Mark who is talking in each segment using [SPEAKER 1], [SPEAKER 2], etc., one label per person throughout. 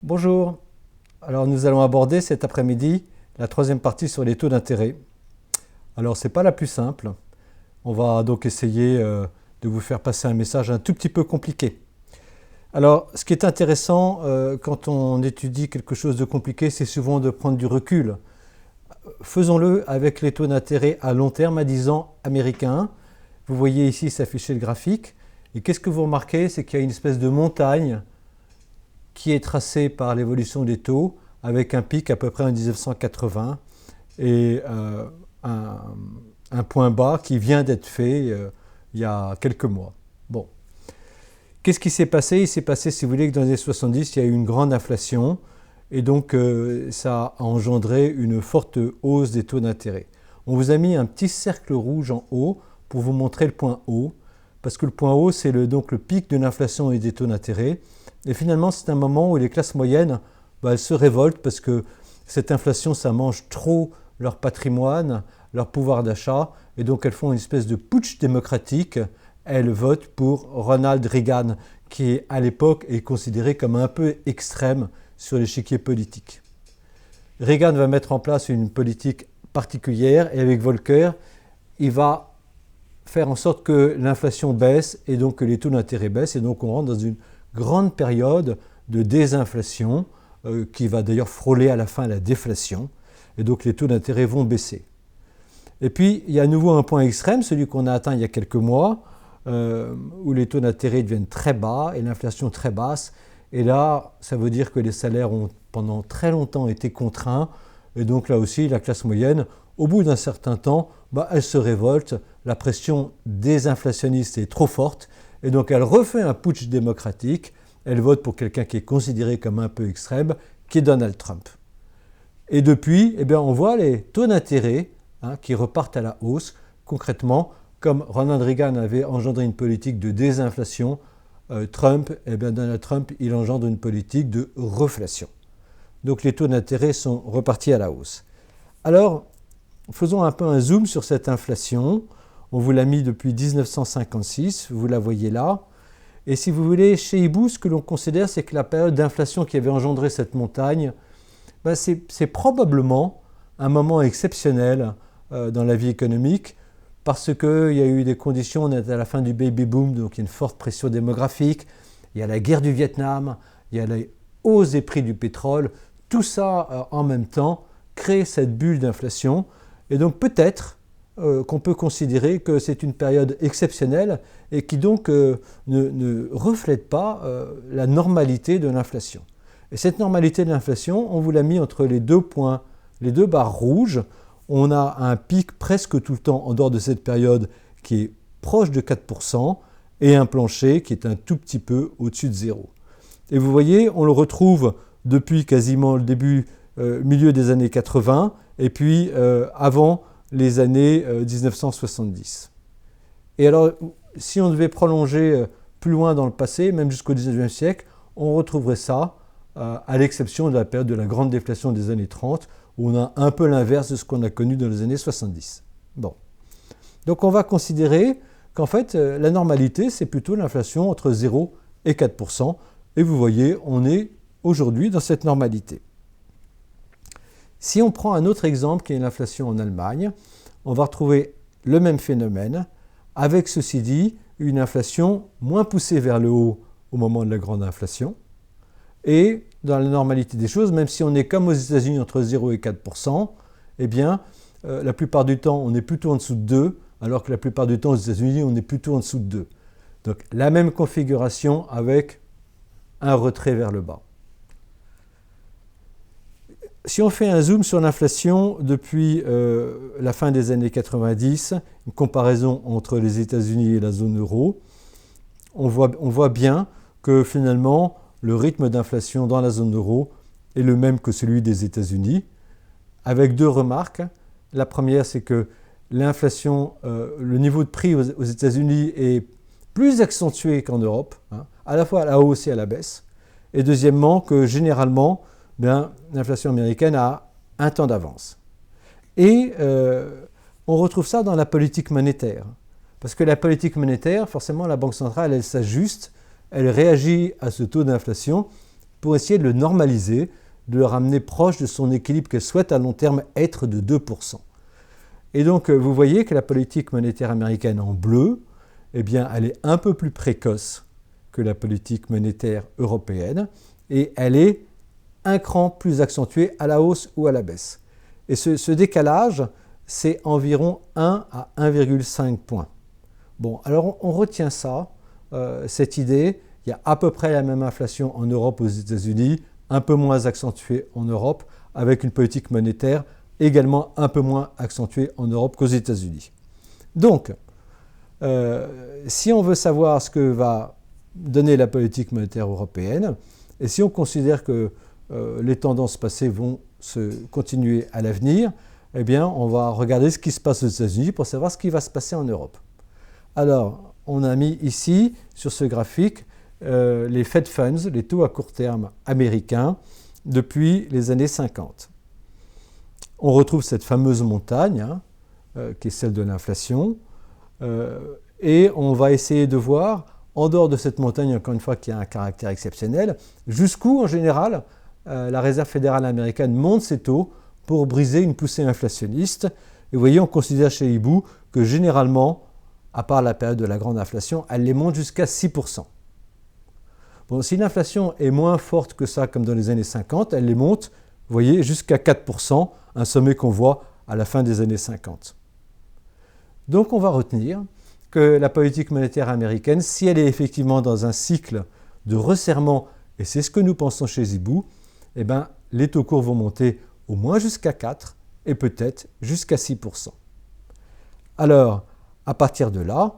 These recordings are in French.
[SPEAKER 1] Bonjour, alors nous allons aborder cet après-midi la troisième partie sur les taux d'intérêt. Alors c'est pas la plus simple, on va donc essayer de vous faire passer un message un tout petit peu compliqué. Alors ce qui est intéressant quand on étudie quelque chose de compliqué, c'est souvent de prendre du recul. Faisons-le avec les taux d'intérêt à long terme à 10 ans américains. Vous voyez ici s'afficher le graphique, et qu'est-ce que vous remarquez? C'est qu'il y a une espèce de montagne qui est tracé par l'évolution des taux avec un pic à peu près en 1980 et un point bas qui vient d'être fait il y a quelques mois. Bon. Qu'est-ce qui s'est passé? Il s'est passé, si vous voulez, que dans les années 70, il y a eu une grande inflation et donc ça a engendré une forte hausse des taux d'intérêt. On vous a mis un petit cercle rouge en haut pour vous montrer le point haut, parce que le point haut, c'est donc le pic de l'inflation et des taux d'intérêt. Et finalement, c'est un moment où les classes moyennes, elles se révoltent parce que cette inflation, ça mange trop leur patrimoine, leur pouvoir d'achat, et donc elles font une espèce de putsch démocratique. Elles votent pour Ronald Reagan, qui à l'époque est considéré comme un peu extrême sur l'échiquier politique. Reagan va mettre en place une politique particulière, et avec Volcker, il va faire en sorte que l'inflation baisse et donc que les taux d'intérêt baissent, et donc on rentre dans une grande période de désinflation qui va d'ailleurs frôler à la fin la déflation, et donc les taux d'intérêt vont baisser. Et puis il y a à nouveau un point extrême, celui qu'on a atteint il y a quelques mois, où les taux d'intérêt deviennent très bas et l'inflation très basse, et là ça veut dire que les salaires ont pendant très longtemps été contraints, et donc là aussi la classe moyenne, au bout d'un certain temps, elle se révolte, la pression désinflationniste est trop forte, et donc elle refait un putsch démocratique, elle vote pour quelqu'un qui est considéré comme un peu extrême, qui est Donald Trump. Et depuis, on voit les taux d'intérêt qui repartent à la hausse. Concrètement, comme Ronald Reagan avait engendré une politique de désinflation, Donald Trump, il engendre une politique de reflation. Donc les taux d'intérêt sont repartis à la hausse. Alors, faisons un peu un zoom sur cette inflation. On vous l'a mis depuis 1956, vous la voyez là. Et si vous voulez, chez Hibou, ce que l'on considère, c'est que la période d'inflation qui avait engendré cette montagne, c'est probablement un moment exceptionnel dans la vie économique, parce qu'il y a eu des conditions, on est à la fin du baby boom, donc il y a une forte pression démographique, il y a la guerre du Vietnam, il y a la hausse des prix du pétrole, tout ça en même temps crée cette bulle d'inflation, et donc peut-être qu'on peut considérer que c'est une période exceptionnelle et qui donc ne reflète pas la normalité de l'inflation. Et cette normalité de l'inflation, on vous l'a mis entre les deux points, les deux barres rouges. On a un pic presque tout le temps en dehors de cette période qui est proche de 4% et un plancher qui est un tout petit peu au-dessus de zéro. Et vous voyez, on le retrouve depuis quasiment le début, milieu des années 80 et puis avant les années 1970. Et alors, si on devait prolonger plus loin dans le passé, même jusqu'au 19e siècle, on retrouverait ça à l'exception de la période de la grande déflation des années 30, où on a un peu l'inverse de ce qu'on a connu dans les années 70. Bon. Donc on va considérer qu'en fait, la normalité, c'est plutôt l'inflation entre 0 et 4%. Et vous voyez, on est aujourd'hui dans cette normalité. Si on prend un autre exemple qui est l'inflation en Allemagne, on va retrouver le même phénomène, avec ceci dit, une inflation moins poussée vers le haut au moment de la grande inflation, et dans la normalité des choses, même si on est comme aux États-Unis entre 0 et 4%, la plupart du temps, on est plutôt en dessous de 2, alors que la plupart du temps aux États-Unis, on est plutôt en dessous de 2. Donc la même configuration avec un retrait vers le bas. Si on fait un zoom sur l'inflation depuis la fin des années 90, une comparaison entre les États-Unis et la zone euro, on voit bien que finalement, le rythme d'inflation dans la zone euro est le même que celui des États-Unis, avec deux remarques. La première, c'est que l'inflation, le niveau de prix aux États-Unis est plus accentué qu'en Europe, à la fois à la hausse et à la baisse. Et deuxièmement, que généralement, l'inflation américaine a un temps d'avance. Et on retrouve ça dans la politique monétaire. Parce que la politique monétaire, forcément, la Banque centrale, elle s'ajuste, elle réagit à ce taux d'inflation pour essayer de le normaliser, de le ramener proche de son équilibre qu'elle souhaite à long terme être de 2%. Et donc, vous voyez que la politique monétaire américaine en bleu, eh bien, elle est un peu plus précoce que la politique monétaire européenne et elle est un cran plus accentuée à la hausse ou à la baisse. Et ce décalage, c'est environ 1 à 1,5 points. Bon, alors on retient ça, cette idée. Il y a à peu près la même inflation en Europe aux États-Unis, un peu moins accentuée en Europe, avec une politique monétaire également un peu moins accentuée en Europe qu'aux États-Unis. Donc, si on veut savoir ce que va donner la politique monétaire européenne, et si on considère que les tendances passées vont se continuer à l'avenir, eh bien, on va regarder ce qui se passe aux États-Unis pour savoir ce qui va se passer en Europe. Alors, on a mis ici, sur ce graphique, les Fed Funds, les taux à court terme américains, depuis les années 50. On retrouve cette fameuse montagne, qui est celle de l'inflation, et on va essayer de voir, en dehors de cette montagne, encore une fois, qui a un caractère exceptionnel, jusqu'où, en général, la Réserve fédérale américaine monte ses taux pour briser une poussée inflationniste. Et vous voyez, on considère chez Hibou que généralement, à part la période de la grande inflation, elle les monte jusqu'à 6%. Bon, si l'inflation est moins forte que ça, comme dans les années 50, elle les monte, vous voyez, jusqu'à 4%, un sommet qu'on voit à la fin des années 50. Donc on va retenir que la politique monétaire américaine, si elle est effectivement dans un cycle de resserrement, et c'est ce que nous pensons chez Hibou, eh bien, les taux courts vont monter au moins jusqu'à 4 et peut-être jusqu'à 6%. Alors, à partir de là,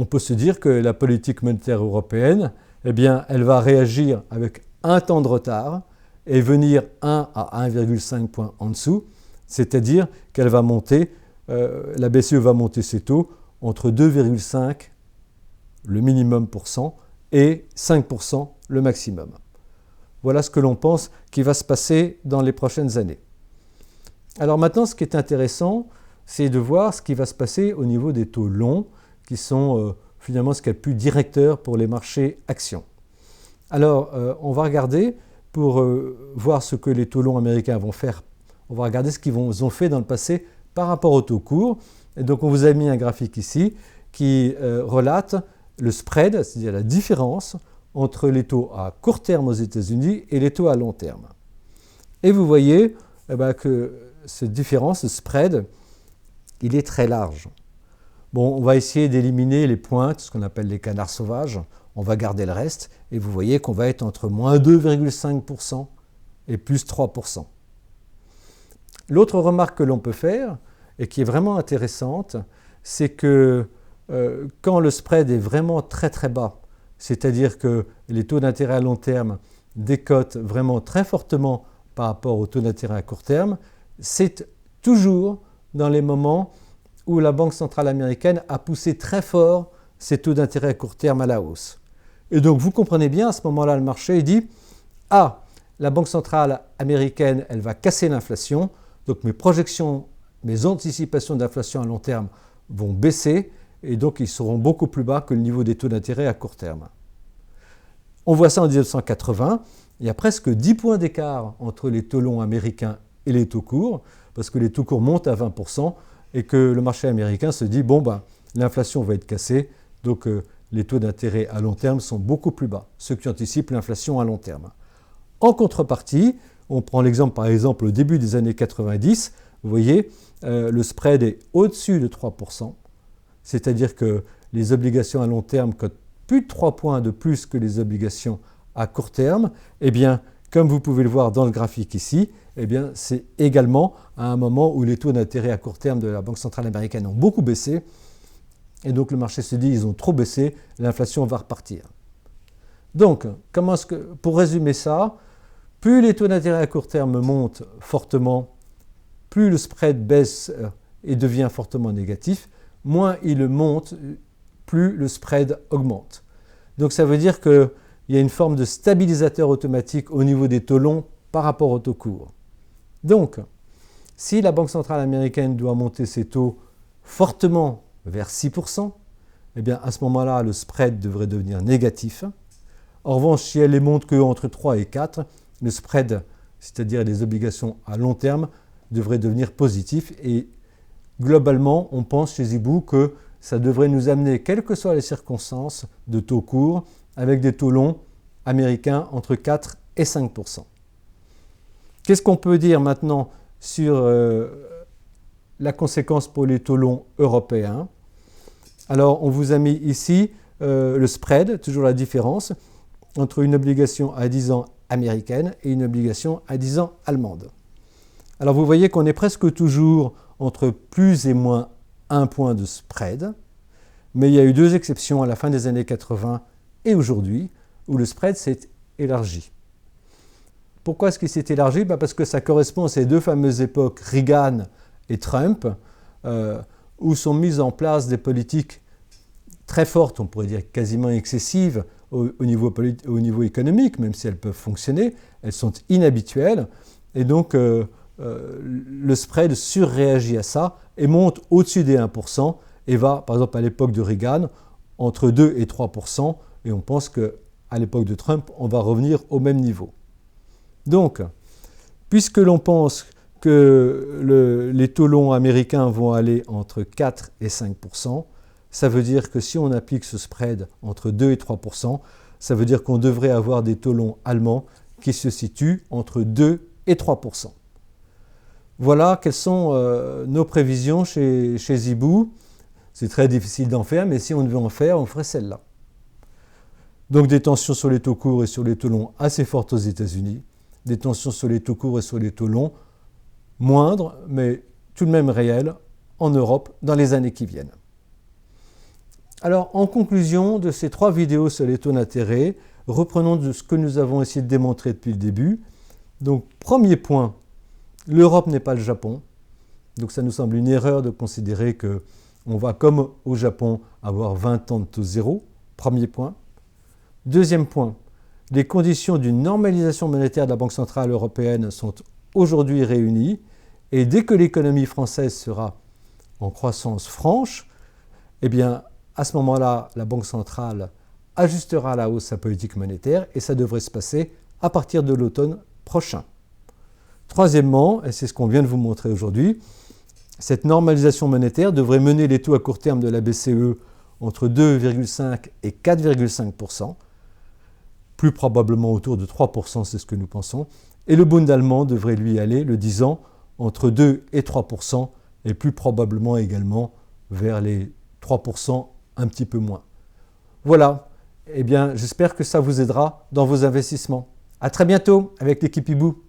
[SPEAKER 1] on peut se dire que la politique monétaire européenne, eh bien, elle va réagir avec un temps de retard et venir 1 à 1,5 points en dessous, c'est-à-dire qu'elle va monter, la BCE va monter ses taux entre 2,5 le minimum % et 5% le maximum. Voilà ce que l'on pense qui va se passer dans les prochaines années. Alors maintenant, ce qui est intéressant, c'est de voir ce qui va se passer au niveau des taux longs, qui sont finalement ce qu'il y a de plus directeur pour les marchés actions. Alors, on va regarder, pour voir ce que les taux longs américains vont faire, on va regarder ce qu'ils ont fait dans le passé par rapport aux taux courts. Et donc, on vous a mis un graphique ici qui relate le spread, c'est-à-dire la différence entre les taux à court terme aux États-Unis et les taux à long terme. Et vous voyez que cette différence, ce spread, il est très large. Bon, on va essayer d'éliminer les pointes, ce qu'on appelle les canards sauvages. On va garder le reste et vous voyez qu'on va être entre moins 2,5% et plus 3%. L'autre remarque que l'on peut faire, et qui est vraiment intéressante, c'est que quand le spread est vraiment très très bas, c'est-à-dire que les taux d'intérêt à long terme décotent vraiment très fortement par rapport aux taux d'intérêt à court terme, c'est toujours dans les moments où la Banque centrale américaine a poussé très fort ses taux d'intérêt à court terme à la hausse. Et donc vous comprenez bien, à ce moment-là, le marché dit « Ah, la Banque centrale américaine, elle va casser l'inflation, donc mes projections, mes anticipations d'inflation à long terme vont baisser, et donc ils seront beaucoup plus bas que le niveau des taux d'intérêt à court terme. » On voit ça en 1980, il y a presque 10 points d'écart entre les taux longs américains et les taux courts, parce que les taux courts montent à 20%, et que le marché américain se dit « Bon, l'inflation va être cassée, donc les taux d'intérêt à long terme sont beaucoup plus bas », ceux qui anticipent l'inflation à long terme. En contrepartie, on prend l'exemple par exemple au début des années 90, vous voyez, le spread est au-dessus de 3%, c'est-à-dire que les obligations à long terme cotent plus de 3 points de plus que les obligations à court terme. Eh bien, comme vous pouvez le voir dans le graphique ici, eh bien, c'est également à un moment où les taux d'intérêt à court terme de la Banque centrale américaine ont beaucoup baissé. Et donc le marché se dit, ils ont trop baissé, l'inflation va repartir. Donc, pour résumer ça, plus les taux d'intérêt à court terme montent fortement, plus le spread baisse et devient fortement négatif, moins il monte, plus le spread augmente. Donc ça veut dire qu'il y a une forme de stabilisateur automatique au niveau des taux longs par rapport aux taux courts. Donc, si la Banque centrale américaine doit monter ses taux fortement vers 6%, eh bien à ce moment-là, le spread devrait devenir négatif. En revanche, si elle les monte qu'entre 3 et 4, le spread, c'est-à-dire les obligations à long terme, devrait devenir positif. Et globalement, on pense chez Zibou que ça devrait nous amener, quelles que soient les circonstances, de taux courts, avec des taux longs américains entre 4 et 5%. Qu'est-ce qu'on peut dire maintenant sur la conséquence pour les taux longs européens? Alors, on vous a mis ici le spread, toujours la différence, entre une obligation à 10 ans américaine et une obligation à 10 ans allemande. Alors, vous voyez qu'on est presque toujours entre plus et moins 1 point de spread, mais il y a eu 2 exceptions à la fin des années 80 et aujourd'hui, où le spread s'est élargi. Pourquoi est-ce qu'il s'est élargi? Parce que ça correspond à ces 2 fameuses époques, Reagan et Trump, où sont mises en place des politiques très fortes, on pourrait dire quasiment excessives au niveau économique, même si elles peuvent fonctionner, elles sont inhabituelles, et donc le spread surréagit à ça et monte au-dessus des 1% et va, par exemple à l'époque de Reagan, entre 2 et 3%, et on pense qu'à l'époque de Trump, on va revenir au même niveau. Donc, puisque l'on pense que les taux longs américains vont aller entre 4 et 5%, ça veut dire que si on applique ce spread entre 2 et 3%, ça veut dire qu'on devrait avoir des taux longs allemands qui se situent entre 2 et 3%. Voilà quelles sont nos prévisions chez Zibou. C'est très difficile d'en faire, mais si on devait en faire, on ferait celle-là. Donc des tensions sur les taux courts et sur les taux longs assez fortes aux États-Unis, des tensions sur les taux courts et sur les taux longs moindres, mais tout de même réelles, en Europe dans les années qui viennent. Alors, en conclusion de ces 3 vidéos sur les taux d'intérêt, reprenons de ce que nous avons essayé de démontrer depuis le début. Donc, premier point, l'Europe n'est pas le Japon. Donc, ça nous semble une erreur de considérer qu'on va, comme au Japon, avoir 20 ans de taux zéro. Premier point. Deuxième point, les conditions d'une normalisation monétaire de la Banque centrale européenne sont aujourd'hui réunies. Et dès que l'économie française sera en croissance franche, eh bien, à ce moment-là, la Banque centrale ajustera à la hausse sa politique monétaire et ça devrait se passer à partir de l'automne prochain. Troisièmement, et c'est ce qu'on vient de vous montrer aujourd'hui, cette normalisation monétaire devrait mener les taux à court terme de la BCE entre 2,5 et 4,5%, plus probablement autour de 3%, c'est ce que nous pensons, et le Bund allemand devrait lui aller, le 10 ans, entre 2 et 3%, et plus probablement également vers les 3%, un petit peu moins. Voilà, eh bien j'espère que ça vous aidera dans vos investissements. À très bientôt avec l'équipe Hibou.